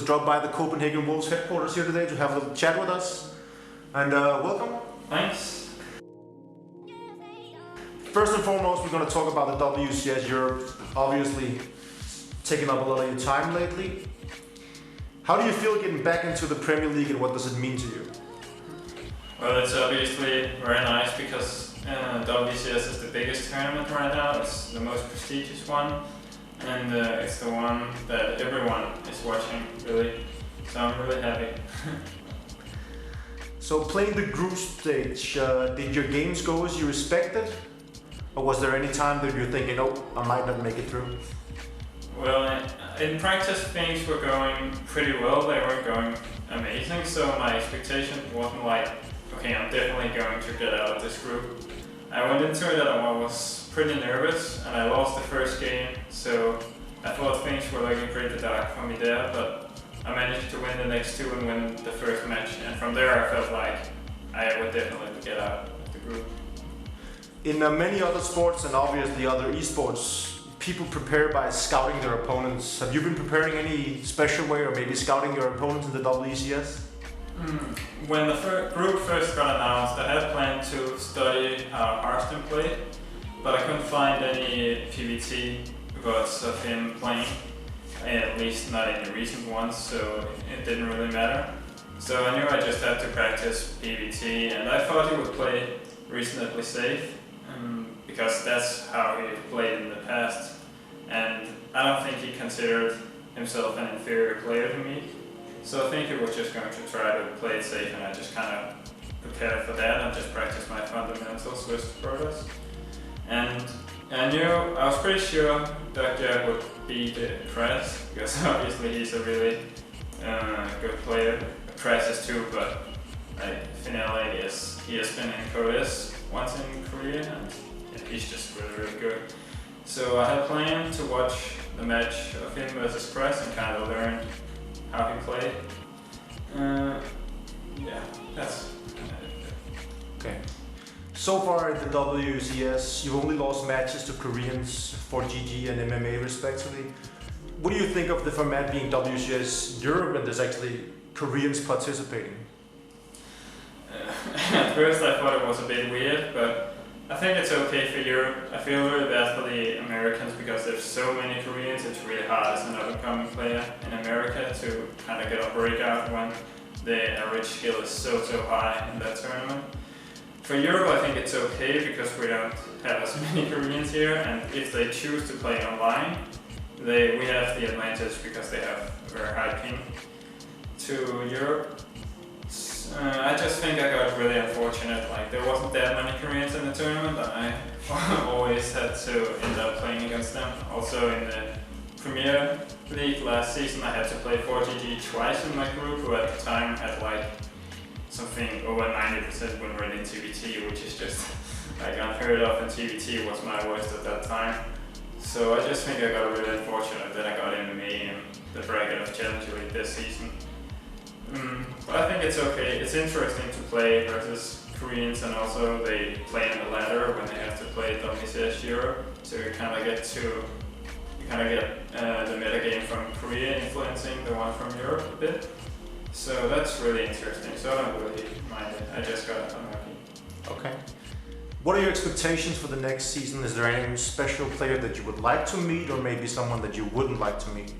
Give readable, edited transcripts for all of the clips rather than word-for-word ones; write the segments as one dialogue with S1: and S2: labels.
S1: has dropped by the Copenhagen Wolves headquarters here today to have a little chat with us. And welcome.
S2: Thanks.
S1: First and foremost, we're going to talk about the WCS Europe, obviously taking up a lot of your time lately. How do you feel getting back into the Premier League and what does it mean to you?
S2: Well, it's obviously very nice because WCS is the biggest tournament right now. It's the most prestigious one, and it's the one that everyone is watching, really. So I'm really happy.
S1: So playing the group stage, did your games go as you expected? Or was there any time that you're thinking, oh, I might not make it through?
S2: Well, in practice things were going pretty well. They weren't going amazing, so my expectation wasn't like, okay, I'm definitely going to get out of this group. I went into it and I was pretty nervous, and I lost the first game, so I thought things were looking pretty dark for me there, but I managed to win the next two and win the first match, and from there I felt like I would definitely get out of the group.
S1: In many other sports and obviously other esports, people prepare by scouting their opponents. Have you been preparing any special way or maybe scouting your opponents in the WCS?
S2: When the group first got announced, I had planned to study how Arston played, but I couldn't find any PVT reports of him playing, at least not any recent ones, so it didn't really matter. So I knew I just had to practice PVT, and I thought he would play reasonably safe, because that's how he played in the past, and I don't think he considered himself an inferior player to me. So I think he was just going to try to play it safe, and I just kind of prepared for that and just practiced my fundamentals with progress. And I knew, I was pretty sure Dr. would beat Press, because obviously he's a really good player. Press is too, but Finale he has been in Koreas once in Korea, and he's just really good. So I had planned to watch the match of him versus Press and kind of learn how he played. Yeah, that's kind of it.
S1: Okay. So far at the WCS, you've only lost matches to Koreans, 4GG and MMA respectively. What do you think of the format being WCS Europe and there's actually Koreans participating?
S2: At first I thought it was a bit weird, but I think it's okay for Europe. I feel really bad for the Americans because there's so many Koreans. It's really hard as an up-and-coming player in America to kind of get a breakout when the average skill is so high in that tournament. For Europe, I think it's okay because we don't have as many Koreans here, and if they choose to play online, we have the advantage because they have a very high ping to Europe. I just think I got really unfortunate, like there wasn't that many Koreans in the tournament and I always had to end up playing against them. Also in the Premier League last season I had to play 4GG twice in my group, who at the time had like something over 90% win rate in TVT, which is just like unheard of, and TVT was my worst at that time. So I just think I got really unfortunate that I got MMA in the bracket of Challenger League this season. But I think it's okay. It's interesting to play versus Koreans, and also they play in the ladder when they have to play WCS Europe. So you kind of get the meta game from Korea influencing the one from Europe a bit. So that's really interesting. So I don't really mind it. I just got unlucky.
S1: Okay. What are your expectations for the next season? Is there any special player that you would like to meet, or maybe someone that you wouldn't like to meet?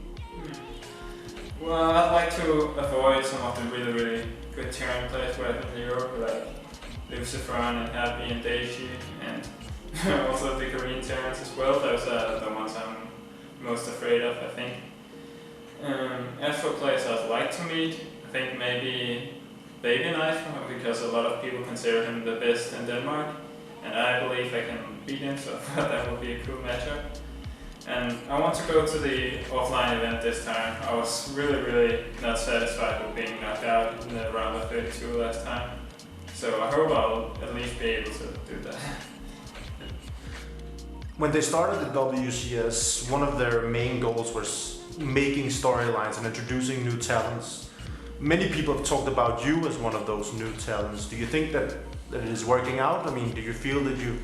S2: Well, I'd like to avoid some of the really good Terran players we have in Europe, like Luciferan and Happy and Daichi, and also the Korean Terrans as well. Those are the ones I'm most afraid of, I think. As for players I'd like to meet, I think maybe Baby Knife, because a lot of people consider him the best in Denmark, and I believe I can beat him, so that would be a cool matchup. And I want to go to the offline event this time. I was really not satisfied with being knocked out in the round of 32 last time. So I hope I'll at least be able to do that.
S1: When they started the WCS, one of their main goals was making storylines and introducing new talents. Many people have talked about you as one of those new talents. Do you think that it is working out? I mean, do you feel that you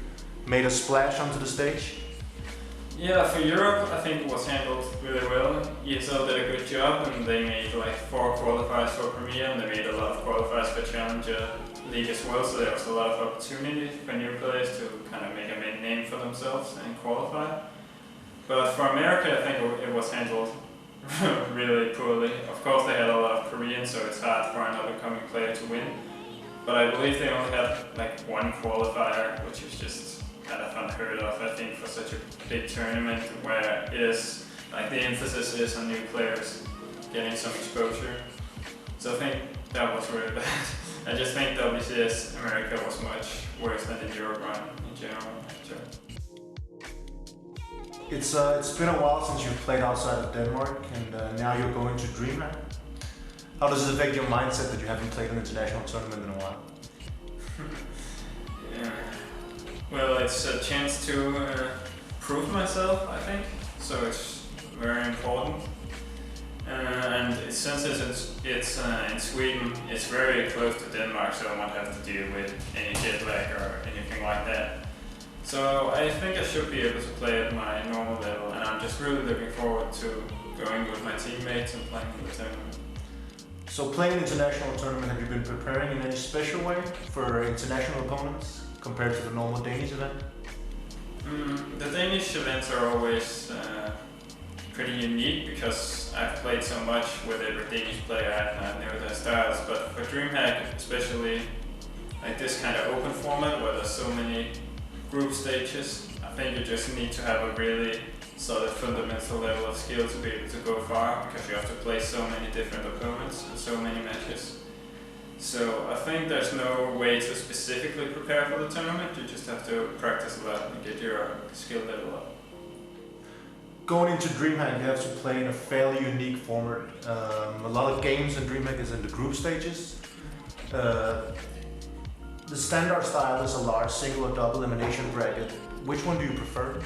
S1: made a splash onto the stage?
S2: Yeah, for Europe, I think it was handled really well. ESL did a good job, and they made like 4 qualifiers for Premier, and they made a lot of qualifiers for Challenger League as well. So there was a lot of opportunity for new players to kind of make a name for themselves and qualify. But for America, I think it was handled really poorly. Of course, they had a lot of Koreans, so it's hard for an up-and-coming player to win. But I believe they only had like 1 qualifier, which is just kind of unheard of, I think, for such a big tournament where it is like the emphasis is on new players getting some exposure. So I think that was really bad. I just think WCS America was much worse than the Europe run in general.
S1: It's been a while since you've played outside of Denmark, and now you're going to DreamHack. How does it affect your mindset that you haven't played an international tournament in a while?
S2: Yeah. Well, it's a chance to prove myself, I think. So it's very important. And since it's in Sweden, it's very close to Denmark, so I won't have to deal with any jet lag or anything like that. So I think I should be able to play at my normal level, and I'm just really looking forward to going with my teammates and playing in the tournament.
S1: So playing an international tournament, have you been preparing in any special way for international opponents compared to the normal Danish event?
S2: The Danish events are always pretty unique because I've played so much with every Danish player and I know their styles, but for DreamHack, especially like this kind of open format where there's so many group stages, I think you just need to have a really solid fundamental level of skill to be able to go far, because you have to play so many different opponents and so many matches. So I think there's no way to specifically prepare for the tournament, you just have to practice a lot and get your skill level up.
S1: Going into DreamHack, you have to play in a fairly unique format. A lot of games in DreamHack is in the group stages. The standard style is a large single or double elimination bracket. Which one do you prefer?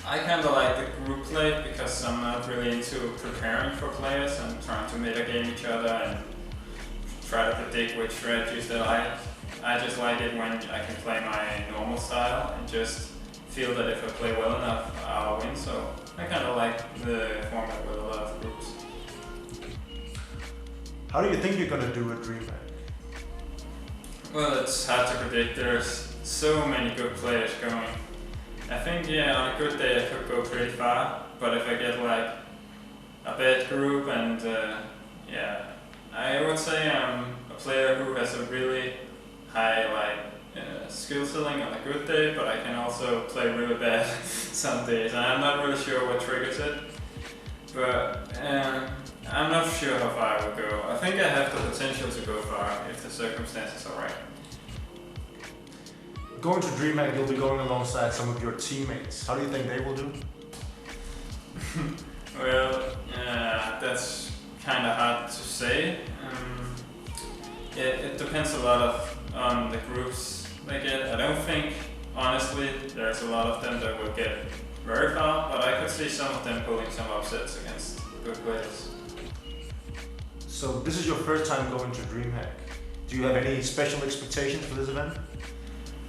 S2: I kind of like the group play because I'm not really into preparing for players and trying to mitigate each other and try to predict which strategies they like. I just like it when I can play my normal style and just feel that if I play well enough, I'll win. So I kind of like the format with a lot of groups.
S1: How do you think you're going to do at DreamHack?
S2: Well, it's hard to predict. There's so many good players going. I think, yeah, on a good day I could go pretty far, but if I get like a bad group and yeah, I would say I'm a player who has a really high skill ceiling on a good day, but I can also play really bad some days, and I'm not really sure what triggers it. But I'm not sure how far I will go. I think I have the potential to go far if the circumstances are right.
S1: Going to DreamHack, you'll be going alongside some of your teammates. How do you think they will do?
S2: Well, that's kind of hard to say. It depends a lot on the groups they get. I don't think, honestly, there's a lot of them that will get very far, but I could see some of them pulling some upsets against good players.
S1: So this is your first time going to DreamHack. Do you have any special expectations for this event?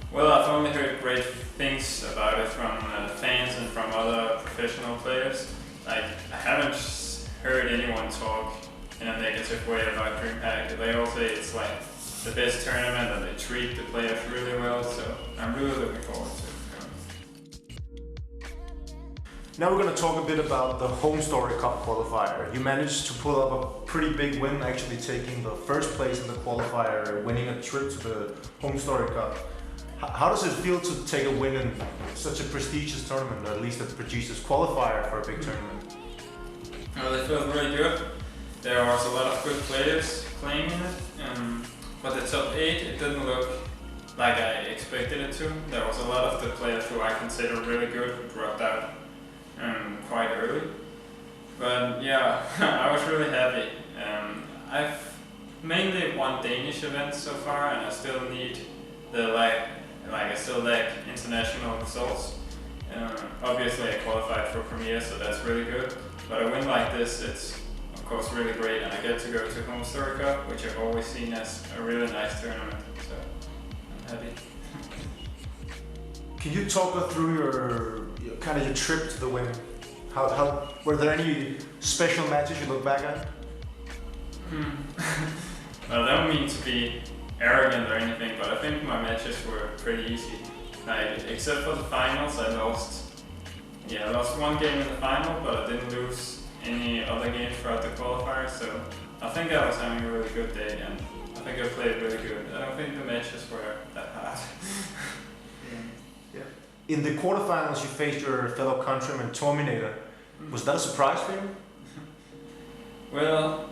S2: Well, I've only heard great things about it from fans and from other professional players. Like, I haven't heard anyone talk in a negative way about DreamHack. They all say it's like the best tournament and they treat the players really well, so I'm really looking forward to it.
S1: Now we're going to talk a bit about the Home Story Cup qualifier. You managed to pull up a pretty big win, actually taking the first place in the qualifier, winning a trip to the Home Story Cup. How does it feel to take a win in such a prestigious tournament, or at least a prestigious qualifier for a big tournament?
S2: Well, it felt really good. There was a lot of good players playing in it, but the top 8, it didn't look like I expected it to. There was a lot of the players who I consider really good who dropped out quite early. But yeah, I was really happy. I've mainly won Danish events so far, and I still need the I still lack international results. Obviously I qualified for Premier, so that's really good. But a win like this, it's of course really great, and I get to go to Home Story Cup, which I've always seen as a really nice tournament. So I'm happy.
S1: Can you talk us through your kind of your trip to the win? How were there any special matches you look back at?
S2: Well, I don't mean to be arrogant or anything, but I think my matches were pretty easy. Like, except for the finals, I lost. Yeah, I lost one game in the final, but I didn't lose any other games throughout the qualifiers. So I think I was having a really good day, and I think I played really good. I don't think the matches were that hard.
S1: In the quarterfinals, you faced your fellow countryman Terminator. Was that a surprise for you?
S2: Well,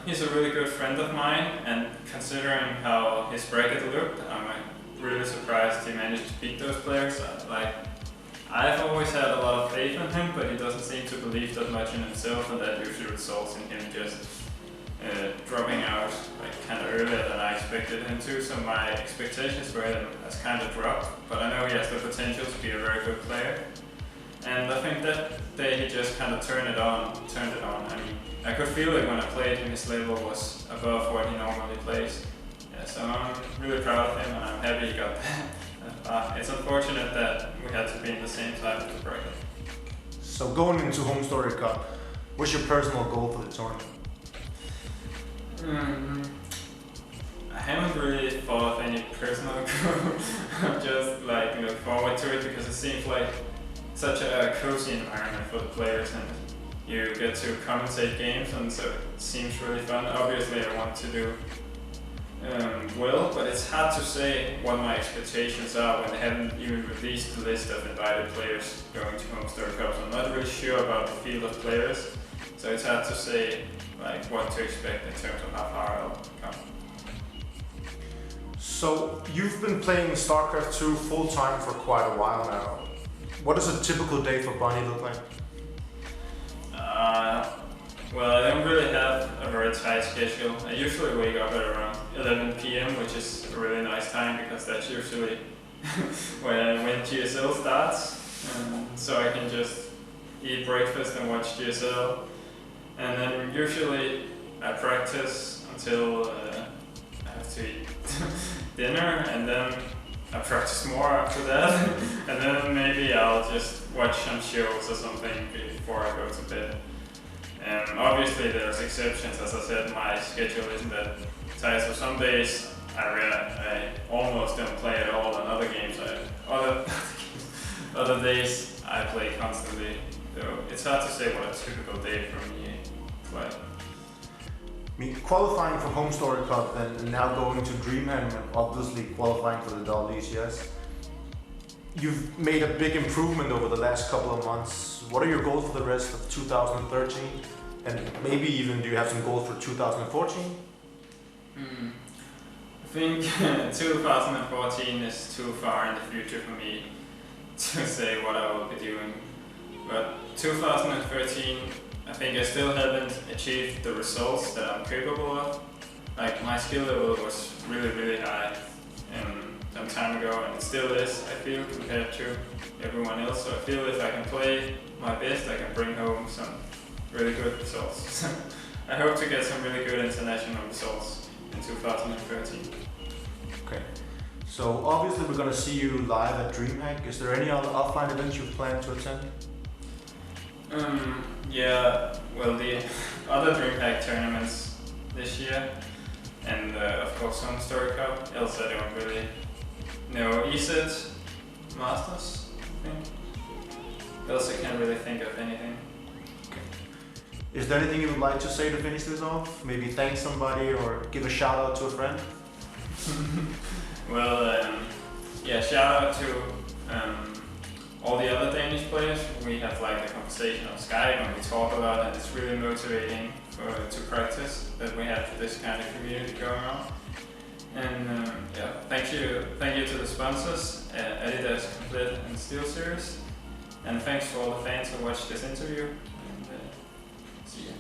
S2: he's a really good friend of mine, and considering how his bracket looked, I'm really surprised he managed to beat those players. I've always had a lot of faith in him, but he doesn't seem to believe that much in himself, and that usually results in him just dropping out kind of earlier than I expected him to. So my expectations for him has kind of dropped, but I know he has the potential to be a very good player. And I think that day he just kind of turned it on. I mean, I could feel it when I played him. His level was above what he normally plays. Yeah, so I'm really proud of him, and I'm happy he got that. It's unfortunate that we had to be in the same side of the bracket.
S1: So going into Home Story Cup, what's your personal goal for the tournament?
S2: I haven't really thought of any personal goal. I'm just look forward to it because it seems like such a cozy environment for the players, and you get to commentate games, and so it seems really fun. Obviously I want to do well, but it's hard to say what my expectations are when they haven't even released the list of invited players going to Home Story Cups. I'm not really sure about the field of players, so it's hard to say what to expect in terms of how far I'll come.
S1: So you've been playing StarCraft 2 full time for quite a while now. What does a typical day for Bunny look like?
S2: Well, I don't really have a very tight schedule. I usually wake up at around 11 p.m., which is a really nice time because that's usually when GSL starts. So I can just eat breakfast and watch GSL. And then usually I practice until I have to eat dinner, and then I practice more after that. And then maybe I'll just watch some shows or something before I go to bed. Obviously there's exceptions. As I said, my schedule isn't that tight, so some days I almost don't play at all, and other days I play constantly. So it's hard to say what a typical day for me is like.
S1: I mean, qualifying for Home Story Cup and now going to DreamHack and obviously qualifying for the WCS. You've made a big improvement over the last couple of months. What are your goals for the rest of 2013? And maybe even do you have some goals for 2014?
S2: I think 2014 is too far in the future for me to say what I will be doing. But 2013, I think I still haven't achieved the results that I'm capable of. My skill level was really, really high some time ago, and it still is, I feel, compared to everyone else. So I feel if I can play my best, I can bring home some really good results. I hope to get some really good international results in 2013.
S1: Okay. So obviously we're going to see you live at DreamHack. Is there any other offline events you plan to attend?
S2: Yeah, well, the other DreamHack tournaments this year, and of course Home Story Cup. Else I don't really know. ESET Masters, I think. Else I can't really think of anything.
S1: Okay. Is there anything you would like to say to finish this off? Maybe thank somebody or give a shout out to a friend?
S2: Well, yeah, shout out to all the other Danish players. We have a conversation on Skype and we talk a lot, and it's really motivating to practice that we have this kind of community going on. And yeah, thank you to the sponsors, Adidas, Komplett and SteelSeries, and thanks to all the fans who watched this interview. And see you.